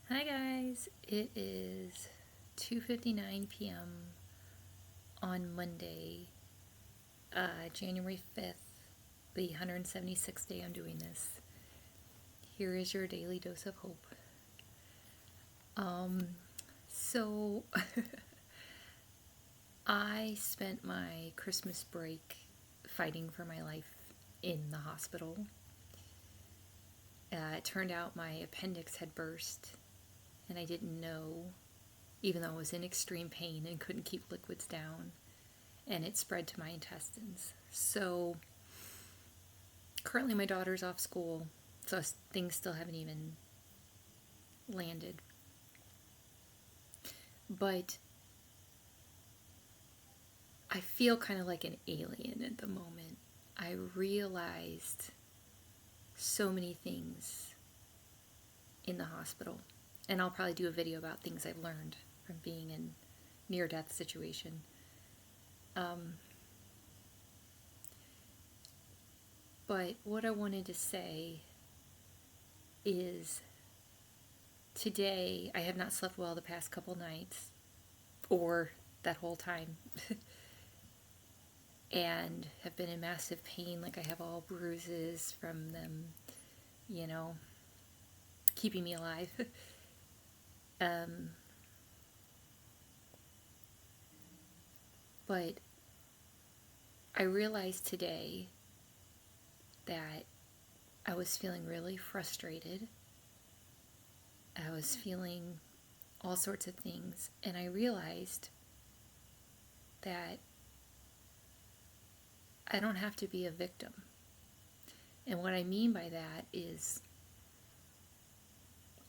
Hi guys, it is 2:59 p.m. on Monday, January 5th, the 176th day I'm doing this. Here is your daily dose of hope. Um, so I spent my Christmas break fighting for my life in the hospital. It turned out my appendix had burst and I didn't know, even though I was in extreme pain and couldn't keep liquids down. And it spread to my intestines. So currently my daughter's off school, so things still haven't even landed. But I feel kind of like an alien at the moment. I realized so many things in the hospital. And I'll probably do a video about things I've learned from being in near-death situation. But what I wanted to say is today I have not slept well the past couple nights, or that whole time, and have been in massive pain. Like I have all bruises from them, you know, keeping me alive. But I realized today that I was feeling really frustrated. I was feeling all sorts of things, and I realized that I don't have to be a victim. And what I mean by that is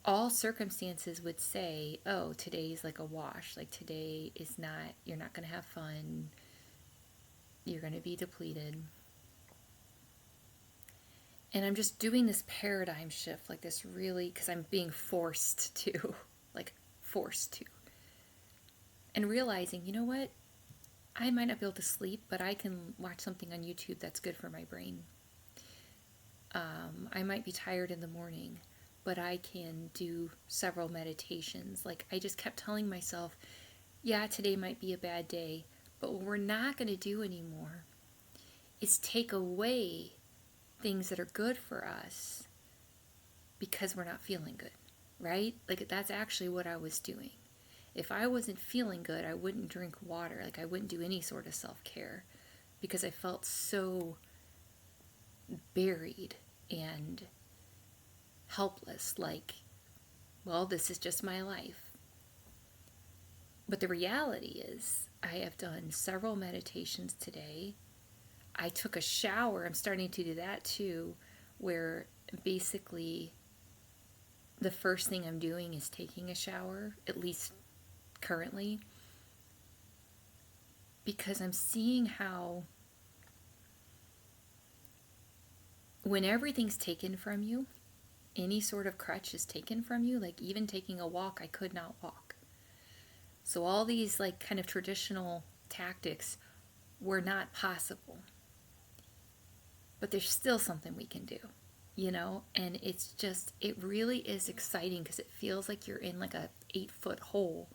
all circumstances would say, oh, today's like a wash. Like today is not, you're not going to have fun. You're going to be depleted. And I'm just doing this paradigm shift, like this really, because I'm being forced to, like forced to. And realizing, you know what? I might not be able to sleep, but I can watch something on YouTube that's good for my brain. I might be tired in the morning, but I can do several meditations. Like I just kept telling myself, yeah, today might be a bad day, but what we're not going to do anymore is take away things that are good for us because we're not feeling good, right? Like that's actually what I was doing. If I wasn't feeling good, I wouldn't drink water. Like I wouldn't do any sort of self-care because I felt so buried and helpless. Like, well, this is just my life. But the reality is, I have done several meditations today. I took a shower. I'm starting to do that too, where basically the first thing I'm doing is taking a shower, at least currently, because I'm seeing how when everything's taken from you, any sort of crutch is taken from you, like even taking a walk, I could not walk. So all these like kind of traditional tactics were not possible. But there's still something we can do, you know? And it's just, it really is exciting because it feels like you're in like a 8-foot hole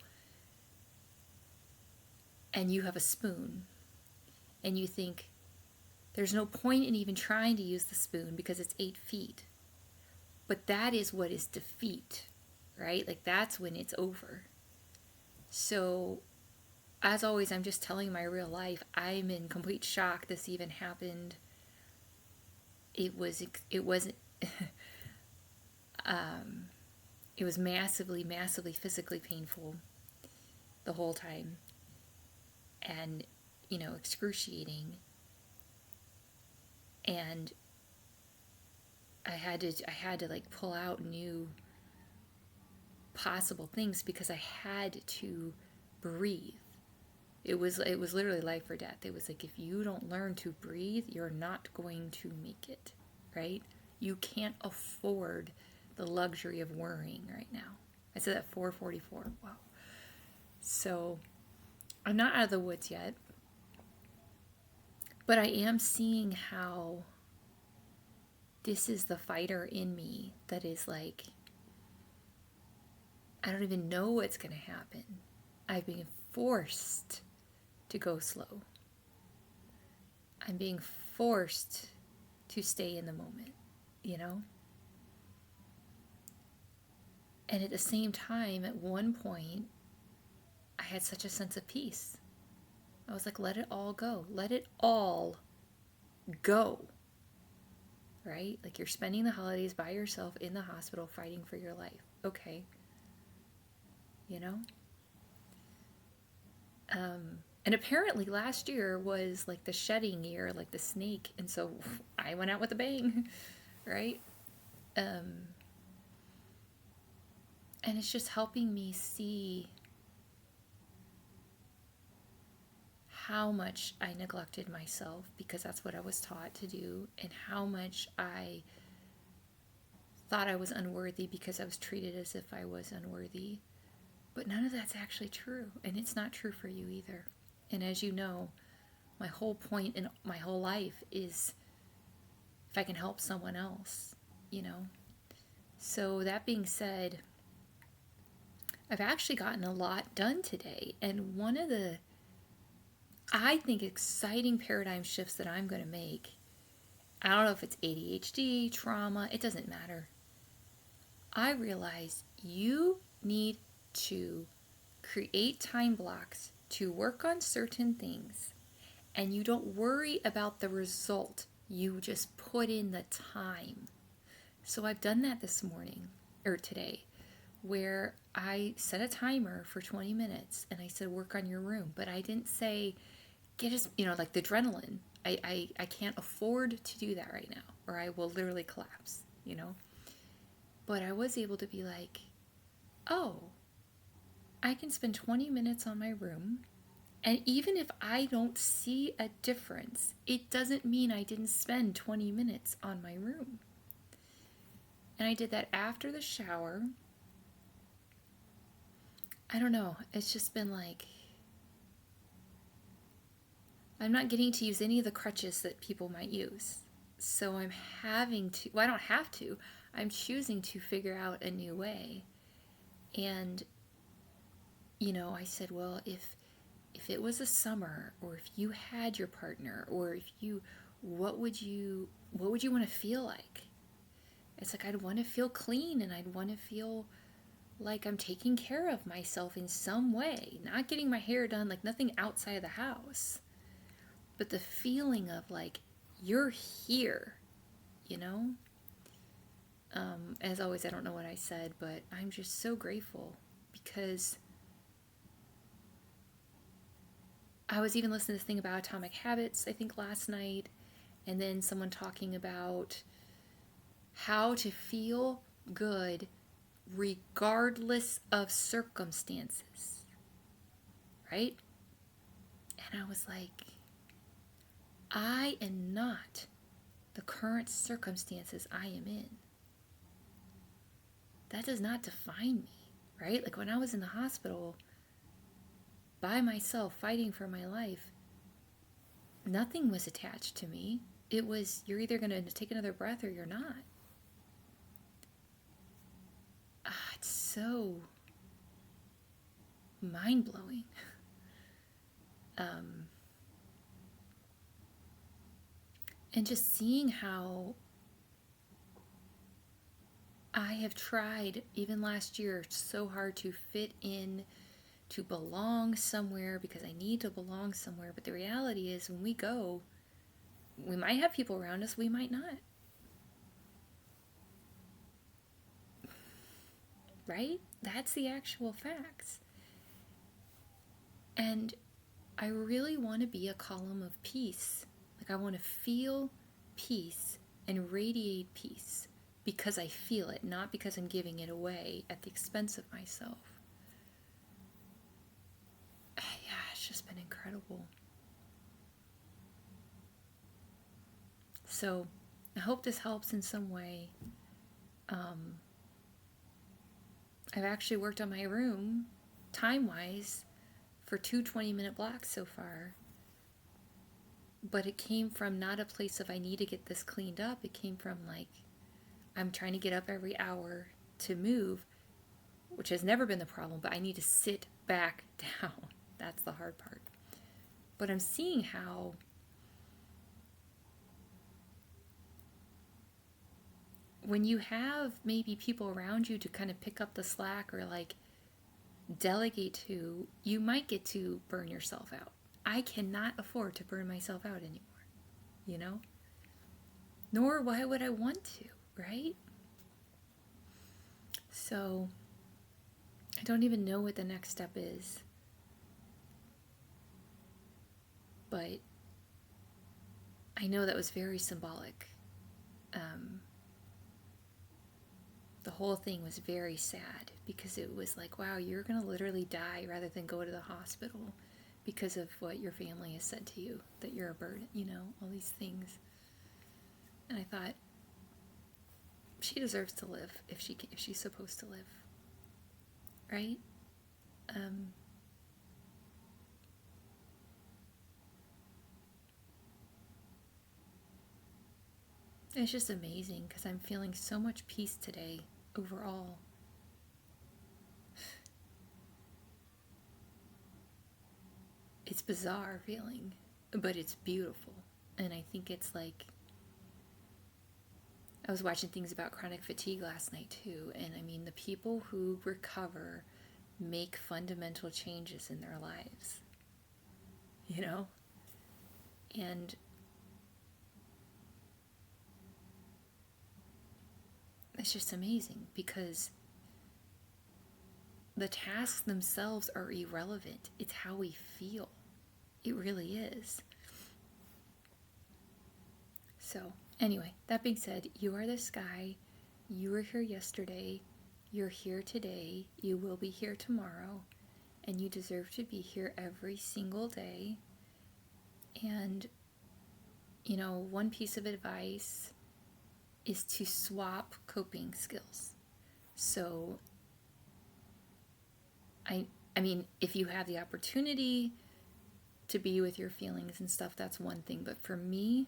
and you have a spoon and you think there's no point in even trying to use the spoon because it's 8 feet. But that is what is defeat, right? Like that's when it's over. So as always, I'm just telling my real life. I'm in complete shock this even happened. It wasn't it was massively physically painful the whole time, and excruciating. And I had to like pull out new possible things because I had to breathe. It was literally life or death. It was like, if you don't learn to breathe, you're not going to make it, right? You can't afford the luxury of worrying right now. I said that 4:44. Wow. So I'm not out of the woods yet, but I am seeing how this is the fighter in me that is like, I don't even know what's going to happen. I've been forced to go slow. I'm being forced to stay in the moment, you know? And at the same time, at one point, I had such a sense of peace. I was like, let it all go. Let it all go. Right? Like you're spending the holidays by yourself in the hospital fighting for your life. Okay. You know? And apparently last year was like the shedding year, like the snake. And so I went out with a bang. Right? And it's just helping me see how much I neglected myself because that's what I was taught to do, and how much I thought I was unworthy because I was treated as if I was unworthy. But none of that's actually true, and it's not true for you either. And as you know, my whole point in my whole life is if I can help someone else, you know? So that being said, I've actually gotten a lot done today, and one of the, I think, exciting paradigm shifts that I'm going to make, I don't know if it's ADHD, trauma, it doesn't matter. I realize you need to create time blocks to work on certain things, and you don't worry about the result. You just put in the time. So I've done that this morning or today, where I set a timer for 20 minutes and I said, work on your room. But I didn't say, get as, like the adrenaline. I can't afford to do that right now, or I will literally collapse. But I was able to be like, oh, I can spend 20 minutes on my room. And even if I don't see a difference, it doesn't mean I didn't spend 20 minutes on my room. And I did that after the shower. I don't know. It's just been like, I'm not getting to use any of the crutches that people might use. So I'm having to, well, I don't have to. I'm choosing to figure out a new way. And, I said, well, if it was a summer, or if you had your partner, or if you, what would you want to feel like? It's like, I'd want to feel clean, and I'd want to feel like I'm taking care of myself in some way, not getting my hair done, like nothing outside of the house, but the feeling of like, you're here, you know? As always, I don't know what I said, but I'm just so grateful because I was even listening to this thing about atomic habits, I think last night, and then someone talking about how to feel good regardless of circumstances, right? And I was like, I am not the current circumstances I am in. That does not define me, right? Like when I was in the hospital by myself fighting for my life, nothing was attached to me. It was, you're either going to take another breath or you're not. It's so mind-blowing. And just seeing how I have tried, even last year, so hard to fit in, to belong somewhere because I need to belong somewhere. But the reality is, when we go, we might have people around us, we might not. Right? That's the actual facts. And I really want to be a column of peace. Like, I want to feel peace and radiate peace because I feel it, not because I'm giving it away at the expense of myself. Yeah, it's just been incredible. So I hope this helps in some way. I've actually worked on my room, time-wise, for 2 20-minute blocks so far. But it came from not a place of I need to get this cleaned up. It came from like, I'm trying to get up every hour to move, which has never been the problem, but I need to sit back down. That's the hard part. But I'm seeing how when you have maybe people around you to kind of pick up the slack or like delegate to, you might get to burn yourself out. I cannot afford to burn myself out anymore, you know? Nor why would I want to, right? So I don't even know what the next step is. But I know that was very symbolic. The whole thing was very sad because it was like, wow, you're going to literally die rather than go to the hospital because of what your family has said to you, that you're a burden, you know, all these things. And I thought, she deserves to live if she's supposed to live, right? It's just amazing because I'm feeling so much peace today overall. It's bizarre feeling, but it's beautiful. And I think it's like, I was watching things about chronic fatigue last night too, and I mean, the people who recover make fundamental changes in their lives, you know? And it's just amazing because the tasks themselves are irrelevant. It's how we feel. It really is. So, anyway, that being said, you are the sky. You were here yesterday. You're here today. You will be here tomorrow. And you deserve to be here every single day. And, you know, one piece of advice is to swap coping skills. So, I mean, if you have the opportunity to be with your feelings and stuff, that's one thing. But for me,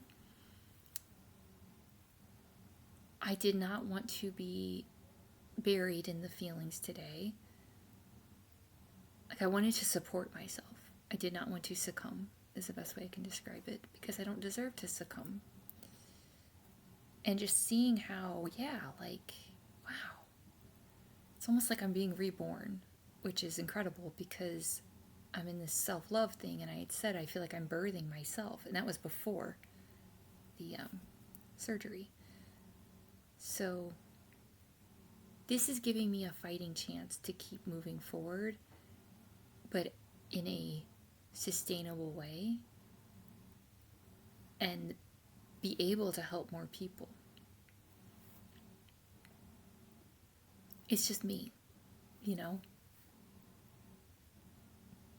I did not want to be buried in the feelings today. Like, I wanted to support myself. I did not want to succumb, is the best way I can describe it, because I don't deserve to succumb. And just seeing how, yeah, like, wow. It's almost like I'm being reborn, which is incredible because I'm in this self-love thing, and I had said I feel like I'm birthing myself, and that was before the surgery. So this is giving me a fighting chance to keep moving forward, but in a sustainable way, and be able to help more people. It's just me, you know?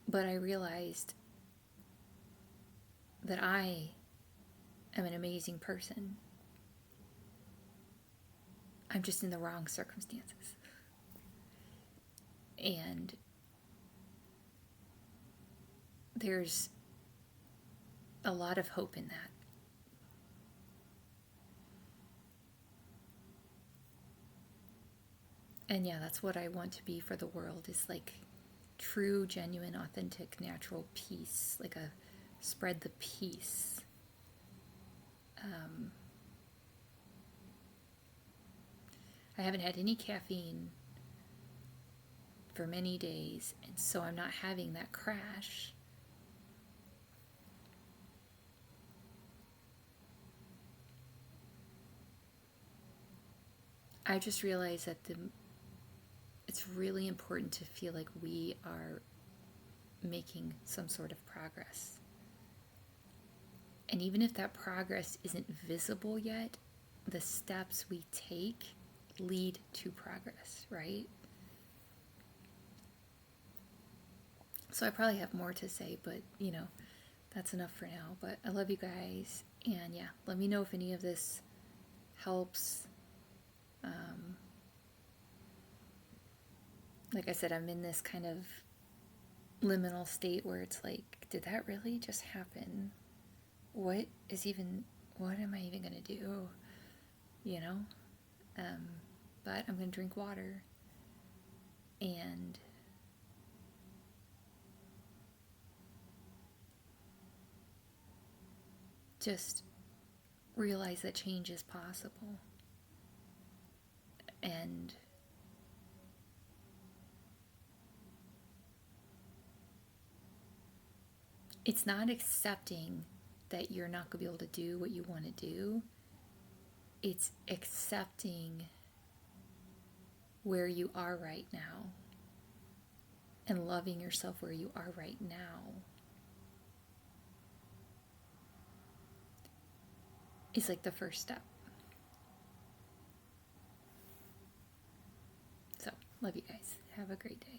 But I realized that I am an amazing person. I'm just in the wrong circumstances. And there's a lot of hope in that. And yeah, that's what I want to be for the world, is like true, genuine, authentic, natural peace, like a spread the peace. I haven't had any caffeine for many days, and so I'm not having that crash. I just realized that it's really important to feel like we are making some sort of progress. And even if that progress isn't visible yet, the steps we take lead to progress, right? So I probably have more to say, but you know, that's enough for now. But I love you guys, and yeah, let me know if any of this helps. Like I said, I'm in this kind of liminal state where it's like, did that really just happen? What am I even gonna do? You know? But I'm gonna drink water, and just realize that change is possible. And it's not accepting that you're not going to be able to do what you want to do. It's accepting where you are right now and loving yourself where you are right now. It's like the first step. So, love you guys. Have a great day.